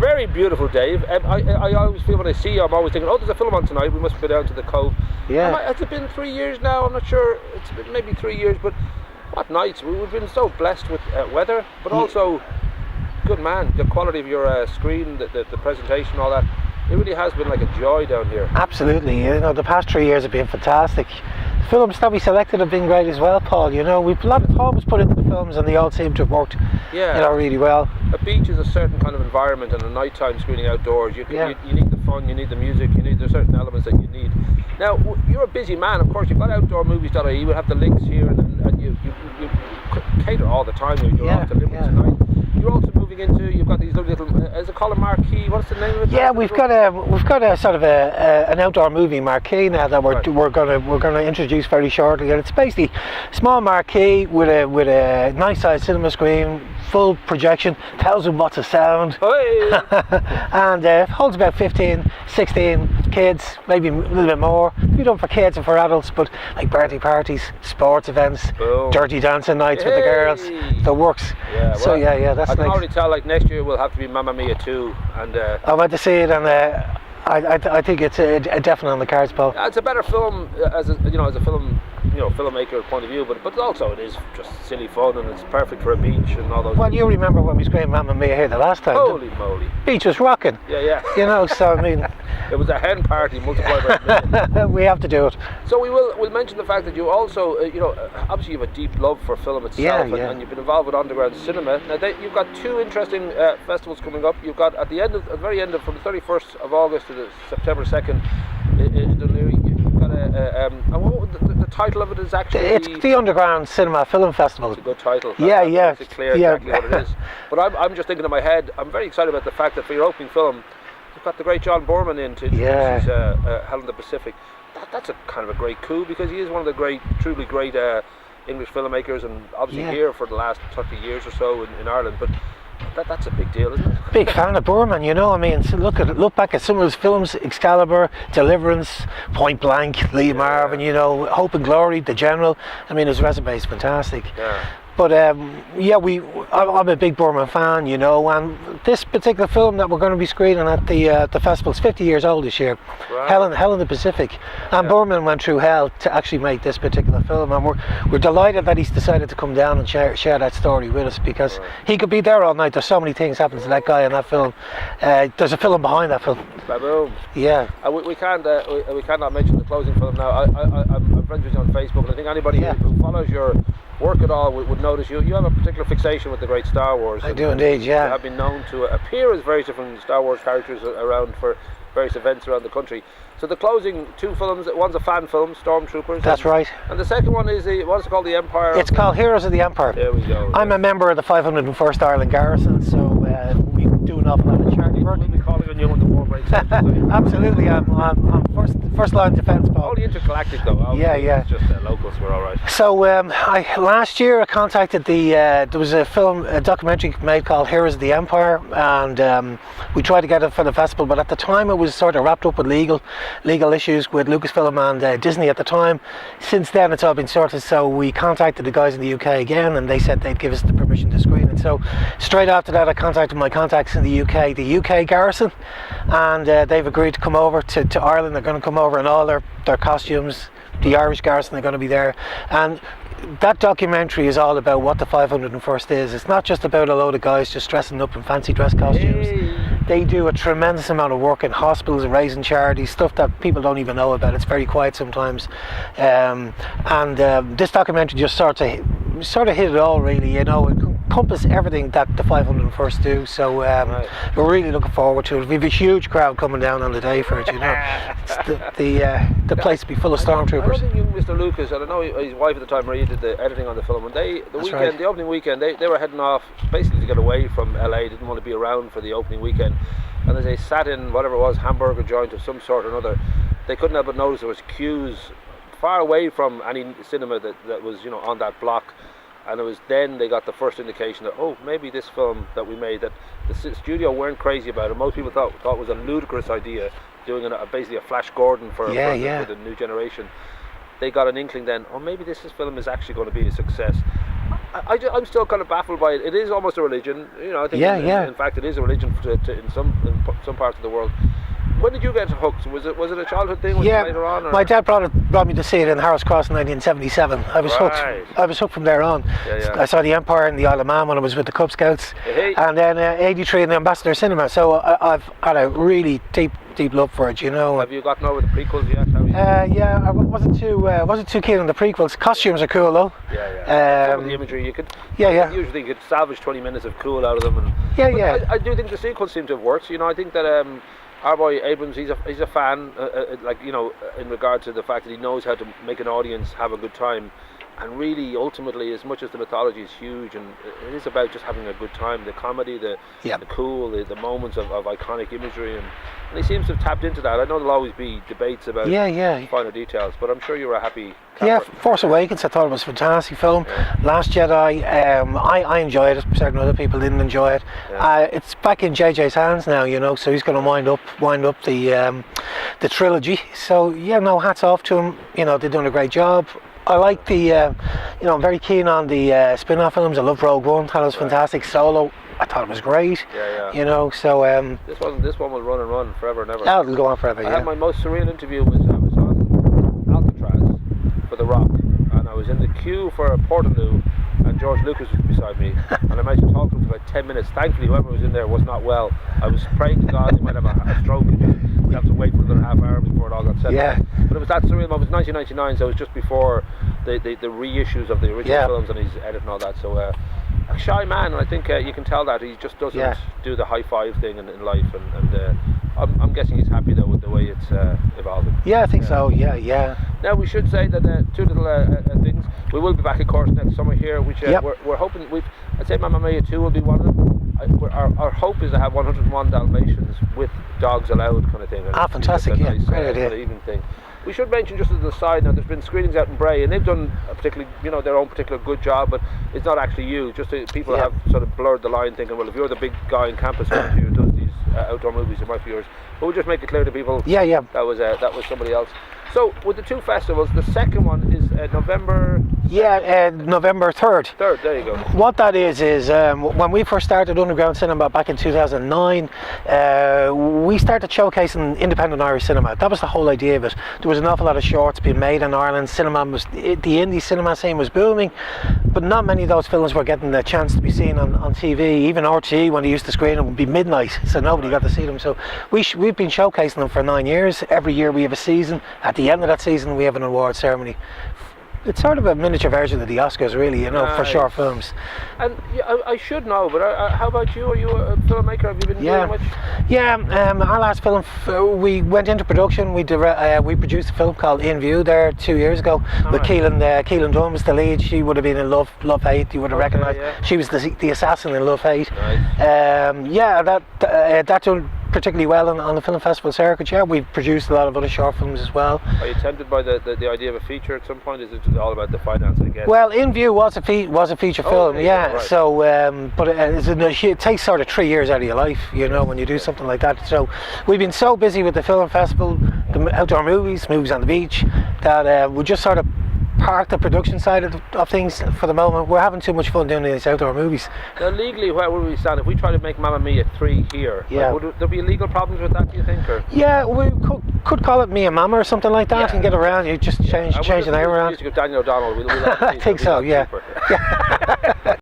very beautiful, Dave. I always feel when I see you, I'm always thinking, oh, there's a film on tonight, we must go down to the Cove. Yeah. Has it been 3 years now? I'm not sure. It's been maybe 3 years, but what nights. We've been so blessed with weather, but also, good man, the quality of your screen, the presentation, all that. It really has been like a joy down here. Absolutely, you know, the past 3 years have been fantastic. The films that we selected have been great as well, Paul. You know, we've a lot of thought was put into the films and they all seem to have worked, you know, really well. A beach is a certain kind of environment, and a nighttime screening outdoors, you need the fun, you need the music, there's certain elements that you need. Now, you're a busy man, of course. You've got outdoormovies.ie, you will have the links here, and you cater all the time. You're off to Limerick tonight. You're also moving into. You've got these little. Is it called a marquee? What's the name of it? Yeah, we've got a sort of an outdoor movie marquee now that we're gonna introduce very shortly, and it's basically a small marquee with a nice sized cinema screen, full projection, 1,000 watts of sound, and holds about 15, 16 kids, maybe a little bit more. We done for kids and for adults, but like birthday parties, sports events, dirty dancing nights with the girls, the works. Yeah, so that's I can nice. already tell. Like next year will have to be Mamma Mia 2, and I went to see it, and I think it's a definite on the cards, Paul. It's a better film as a film, filmmaker point of view, but also it is just silly fun, and it's perfect for a beach and all those. Well, you remember when we screened Mamma Mia here the last time? Holy moly! Beach was rocking. Yeah. You know, so I mean, it was a hen party multiplied by a million. We have to do it. So we'll mention the fact that you also, obviously you have a deep love for film itself, and you've been involved with underground cinema. Now you've got two interesting festivals coming up. You've got at the very end of from the 31st of August to the September 2nd in Dunleary. You've got the title of it is actually. It's the Underground Cinema Film Festival. It's a good title. Yeah. Makes it clear exactly what it is. But I'm just thinking in my head. I'm very excited about the fact that for your opening film, you've got the great John Byrne in to introduce Hell in the Pacific. That's a kind of a great coup, because he is one of the truly great English filmmakers, and obviously here for the last 30 years or so in Ireland. But that's a big deal, isn't it? Big fan of Byrne, you know. I mean, so look back at some of his films: Excalibur, Deliverance, Point Blank, Lee Marvin. You know, Hope and Glory, The General. I mean, his resume is fantastic. Yeah. But I'm a big Byrne fan, you know, and this particular film that we're going to be screening at the festival is 50 years old this year. Right. Hell in the Pacific, and Byrne went through hell to actually make this particular film, and we're delighted that he's decided to come down and share that story with us, because he could be there all night. There's so many things happen to that guy in that film. There's a film behind that film. Boom. Yeah. We cannot mention the closing film now. I'm friends with you on Facebook, and I think anybody who follows your work at all would notice you have a particular fixation with the great Star Wars. I do indeed, yeah. You have been known to appear as various different Star Wars characters around for various events around the country. So the closing two films, one's a fan film, Stormtroopers. That's right. And the second one is what's it called, The Empire? It's called Heroes of the Empire. There we go. I'm a member of the 501st Ireland Garrison, so we do an awful lot of charity work. We'll be calling on you when the war breaks out. Absolutely, I'm first line defence, Paul. Only intergalactic though. Yeah. It's just locals, we're all right. So last year I contacted there was a documentary made called Heroes of the Empire, and we tried to get it for the festival, but at the time it was sort of wrapped up with legal issues with Lucasfilm and Disney at the time. Since then it's all been sorted, so we contacted the guys in the UK again, and they said they'd give us the permission to screen it. So straight after that I contacted my contacts in the UK Garrison, and they've agreed to come over to Ireland. They're going to come over in all their costumes. The Irish Garrison are going to be there, and that documentary is all about what the 501st is. It's not just about a load of guys just dressing up in fancy dress costumes. They do a tremendous amount of work in hospitals and raising charities, stuff that people don't even know about. It's very quiet sometimes, and this documentary just sort of hit it all, really. You know, it encompasses everything that the 501st do. So we're really looking forward to it. We have a huge crowd coming down on the day for it. You know, it's the place will be full of stormtroopers. I don't think you, Mr. Lucas, and I know his wife at the time, Marie, did the editing on the film. And the opening weekend, they were heading off basically to get away from LA. Didn't want to be around for the opening weekend, and as they sat in whatever it was, hamburger joint of some sort or another, they couldn't help but notice there was queues far away from any cinema that was on that block. And it was then they got the first indication that maybe this film that we made, that the studio weren't crazy about it. Most people thought it was a ludicrous idea, doing basically a Flash Gordon for the new generation. They got an inkling then, maybe this film is actually going to be a success. I'm still kind of baffled by it. It is almost a religion, you know. I think in fact it is a religion in some parts of the world. When did you get hooked? Was it a childhood thing? Was it later on? Or? My dad brought me to see it in Harris Cross in 1977. I was hooked. I was hooked from there on. I saw the Empire and the Isle of Man when I was with the Cub Scouts, and then '83 in the Ambassador Cinema. So I've had a really deep love for it, you know. Have you gotten over the prequels yet? Yeah, I wasn't too keen on the prequels. Costumes are cool though. Some of the imagery you could. Usually you could salvage 20 minutes of cool out of them. And, I do think the sequels seem to have worked. You know, I think that. Our boy Abrams, he's a fan, like, you know, in regard to the fact that he knows how to make an audience have a good time, and really, ultimately, as much as the mythology is huge, and it is about just having a good time, the comedy, the cool, the moments of iconic imagery, and he seems to have tapped into that. I know there'll always be debates about finer details, but I'm sure you were a happy camper. Yeah, Force Awakens, I thought it was a fantastic film. Last Jedi, I enjoyed it. Certain other people didn't enjoy it. It's back in JJ's hands now, you know, so he's going to wind up the trilogy. So yeah, no, hats off to him. You know, they're doing a great job. I like the, you know, I'm very keen on the spin-off films. I love Rogue One. Thought it was fantastic. Solo, I thought it was great. You know, so this one will run and run forever and ever. That'll go on forever. I had my most surreal interview was I was on Alcatraz for The Rock, and I was in the queue for a Portaloo, and George Lucas was beside me, and I managed to talk to him for about 10 minutes. Thankfully, whoever was in there was not well. I was praying to God he might have a stroke, and we'd have to wait for another half hour before it all got settled. But it was that surreal moment. It was 1999, so it was just before the reissues of the original films and his edit and all that. So a shy man, and I think you can tell that he just doesn't do the high five thing in life, and I'm guessing he's happy though with the way it's evolving. Yeah, I think so. Yeah. Now we should say that two little things. We will be back, of course, next summer here, which we're hoping. I'd say Mamma Mia 2 will be one of them. Our hope is to have 101 Dalmatians with dogs allowed, kind of thing. Fantastic! Yeah, nice, great idea. Kind of evening thing. We should mention just as an aside now, there's been screenings out in Bray, and they've done a particularly, you know, their own particular good job, but it's not actually you. Just people have sort of blurred the line, thinking, well, if you're the big guy in campus who does these outdoor movies, it might be yours. But we'll just make it clear to people. That was somebody else. So with the two festivals, the second one is November. November 3rd. There you go. What that is when we first started Underground Cinema back in 2009, we started showcasing independent Irish cinema. That was the whole idea of it. There was an awful lot of shorts being made in Ireland. The indie cinema scene was booming, but not many of those films were getting the chance to be seen on TV. Even RTE, when they used to screen them, would be midnight, so nobody got to see them. So we've been showcasing them for 9 years. Every year we have a season. At the end of that season, we have an award ceremony. It's sort of a miniature version of the Oscars, really, you know, for short films. And I should know, but how about you? Are you a filmmaker? Have you been doing much? Yeah, our last film, we went into production. We produced a film called In View there 2 years ago with Keelan Dunn was the lead. She would have been in Love Hate. You would have recognised. She was the assassin in Love Hate. Nice. That done particularly well on the film festival circuit. Yeah, we've produced a lot of other short films as well. Are you tempted by the idea of a feature at some point? Is it all about the finance, I guess? Well, In View was a feature film. Right. So but it takes sort of 3 years out of your life, you know, when you do something like that. So we've been so busy with the film festival, the outdoor movies on the beach, that we just sort of park the production side of things for the moment. We're having too much fun doing these outdoor movies. Now, legally, where would we stand if we try to make Mamma Mia 3 here? Would there be legal problems with that, do you think? Or? Yeah, we could call it Mia Mama or something like that and get around. You just change the name around. Daniel O'Donnell. I think so. Yeah.